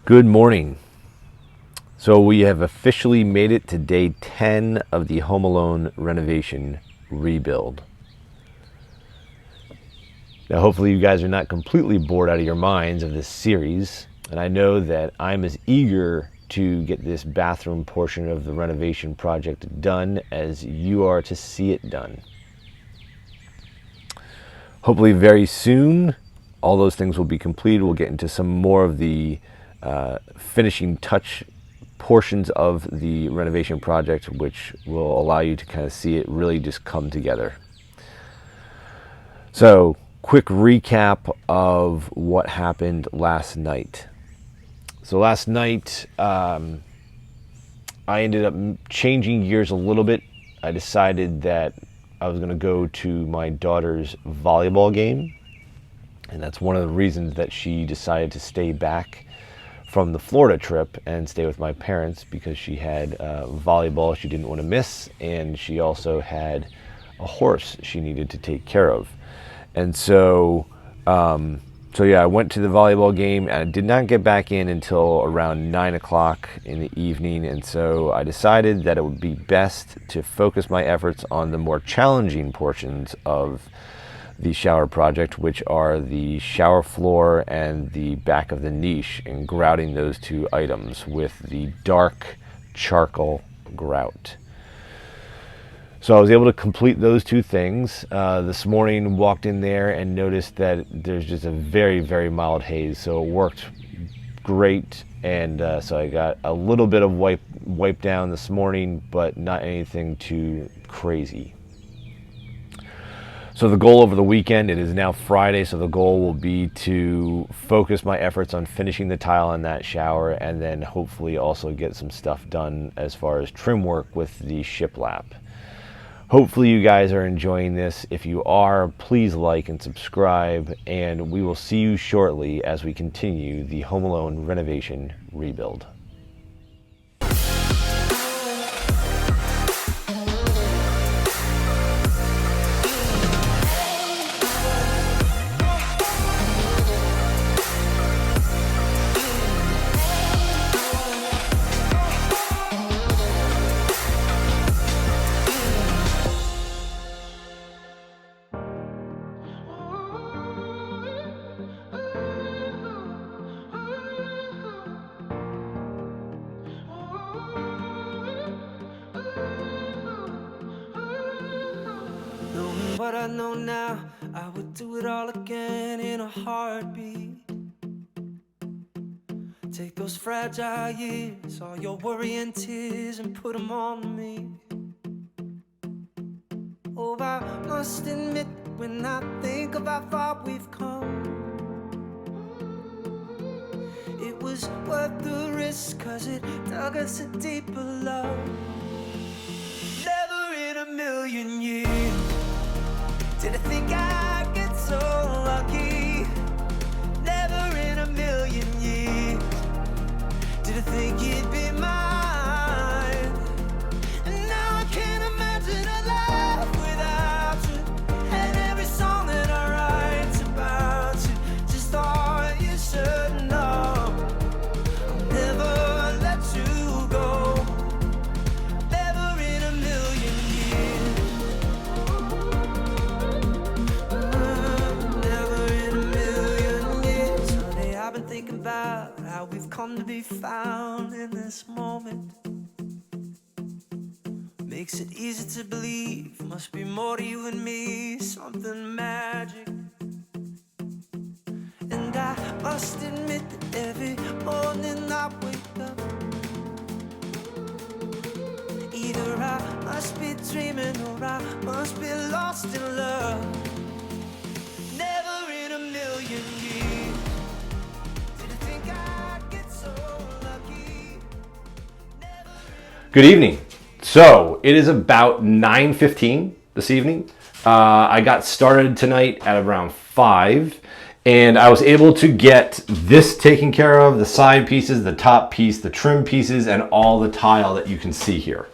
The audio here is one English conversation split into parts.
Good morning. So we have officially made it to day 10 of the Home Alone renovation rebuild. Now hopefully you guys are not completely bored out of your minds of this series, and I know that I'm as eager to get this bathroom portion of the renovation project done as you are to see it done. Hopefully very soon all those things will be completed. We'll get into some more of the finishing touch portions of the renovation project, which will allow you to kind of see it really just come together. So, quick recap of what happened last night. So last night, I ended up changing gears a little bit. I decided that I was going to go to my daughter's volleyball game, and that's one of the reasons that she decided to stay back from the Florida trip and stay with my parents, because she had volleyball she didn't want to miss, and she also had a horse she needed to take care of. And so I went to the volleyball game, and I did not get back in until around 9 o'clock in the evening. And so I decided that it would be best to focus my efforts on the more challenging portions of the shower project, which are the shower floor and the back of the niche, and grouting those two items with the dark charcoal grout. So I was able to complete those two things. This morning, walked in there and noticed that there's just a very, very mild haze. So it worked great. And so I got a little bit of wipe down this morning, but not anything too crazy. So the goal over the weekend, it is now Friday, so the goal will be to focus my efforts on finishing the tile in that shower, and then hopefully also get some stuff done as far as trim work with the shiplap. Hopefully you guys are enjoying this. If you are, please like and subscribe, and we will see you shortly as we continue the Home Alone renovation rebuild. What I know now, I would do it all again in a heartbeat. Take those fragile years, all your worry and tears, and put them on me. Oh, I must admit, when I think of how far we've come, it was worth the risk, 'cause it dug us a deeper love. Never in a million years did I think I'd get so lucky. Never in a million years did I think you'd be mine. And now I can't imagine a life without you, and every song that I write's about you. Just thought you should know, I'll never let you go. Never in a million years. I've been thinking about how we've come to be found in this moment. Makes it easy to believe, must be more to you and me, something magic. And I must admit that every morning I wake up, either I must be dreaming or I must be lost in love. Never in a million years. Good evening. So it is about 9:15 this evening. I got started tonight at around 5, and I was able to get this taken care of, the side pieces, the top piece, the trim pieces, and all the tile that you can see here.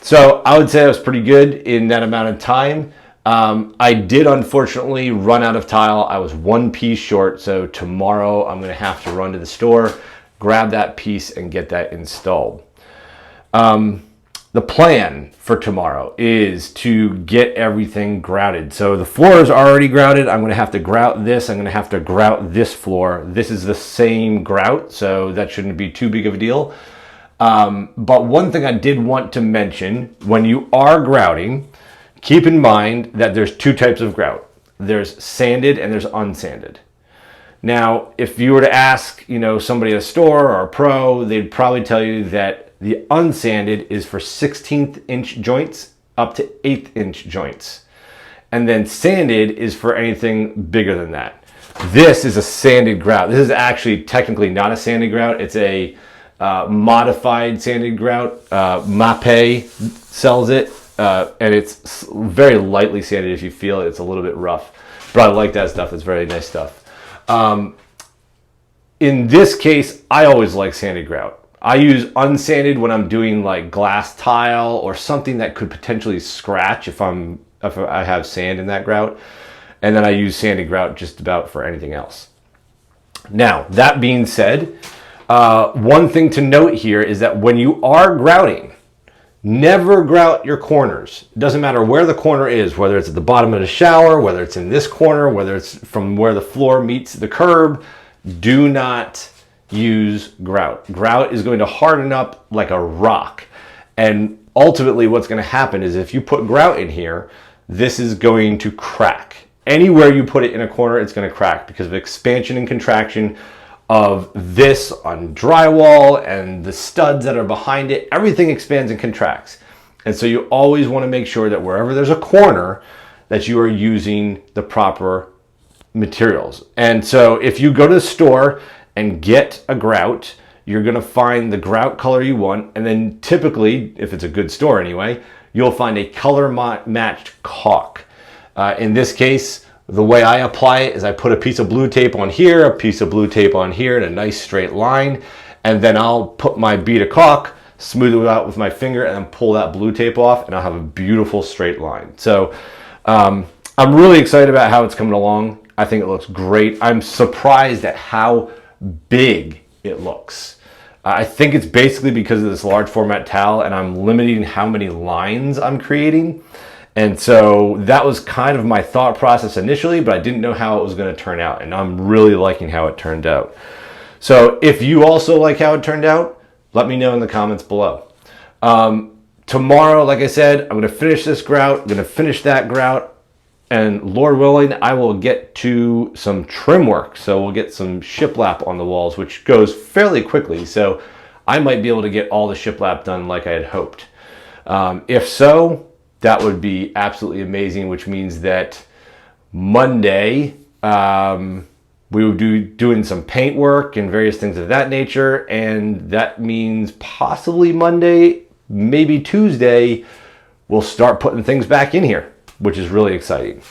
So I would say I was pretty good in that amount of time, I did unfortunately run out of tile. I was one piece short, so tomorrow I'm going to have to run to the store, grab that piece, and get that installed. The plan for tomorrow is to get everything grouted. So the floor is already grouted. I'm going to have to grout this. I'm going to have to grout this floor. This is the same grout, so that shouldn't be too big of a deal. But one thing I did want to mention, when you are grouting, keep in mind that there's two types of grout. There's sanded and there's unsanded. Now, if you were to ask, somebody at a store or a pro, they'd probably tell you that the unsanded is for 16th inch joints up to 1/8 inch joints. And then sanded is for anything bigger than that. This is a sanded grout. This is actually technically not a sanded grout. It's a modified sanded grout. Mapei sells it, and it's very lightly sanded. If you feel it, it's a little bit rough. But I like that stuff. It's very nice stuff. In this case, I always like sanded grout. I use unsanded when I'm doing like glass tile or something that could potentially scratch if I have sand in that grout. And then I use sanded grout just about for anything else. Now, that being said, one thing to note here is that when you are grouting, never grout your corners. It doesn't matter where the corner is, whether it's at the bottom of the shower, whether it's in this corner, whether it's from where the floor meets the curb. Do not use grout. Grout is going to harden up like a rock. And ultimately what's going to happen is if you put grout in here, this is going to crack. Anywhere you put it in a corner, it's going to crack because of expansion and contraction of this on drywall and the studs that are behind it. Everything expands and contracts. And so you always want to make sure that wherever there's a corner that you are using the proper materials. And so if you go to the store and get a grout, you're going to find the grout color you want. And then typically, if it's a good store anyway, you'll find a color matched caulk. In this case, the way I apply it is I put a piece of blue tape on here, a piece of blue tape on here in a nice straight line. And then I'll put my bead of caulk, smooth it out with my finger, and then pull that blue tape off, and I'll have a beautiful straight line. So I'm really excited about how it's coming along. I think it looks great. I'm surprised at how big it looks. I think it's basically because of this large format towel, and I'm limiting how many lines I'm creating. And so that was kind of my thought process initially, but I didn't know how it was going to turn out, and I'm really liking how it turned out. So if you also like how it turned out, let me know in the comments below. Tomorrow, like I said, I'm going to finish this grout, I'm going to finish that grout, and Lord willing, I will get to some trim work. So we'll get some shiplap on the walls, which goes fairly quickly. So I might be able to get all the shiplap done like I had hoped. If so, that would be absolutely amazing, which means that Monday, we will be doing some paint work and various things of that nature. And that means possibly Monday, maybe Tuesday, we'll start putting things back in here, which is really exciting.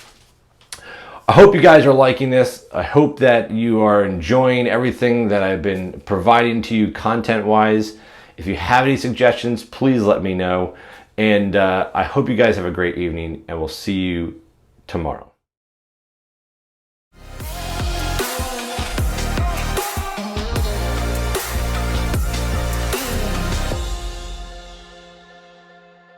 I hope you guys are liking this. I hope that you are enjoying everything that I've been providing to you content-wise. If you have any suggestions, please let me know. And I hope you guys have a great evening, and we'll see you tomorrow.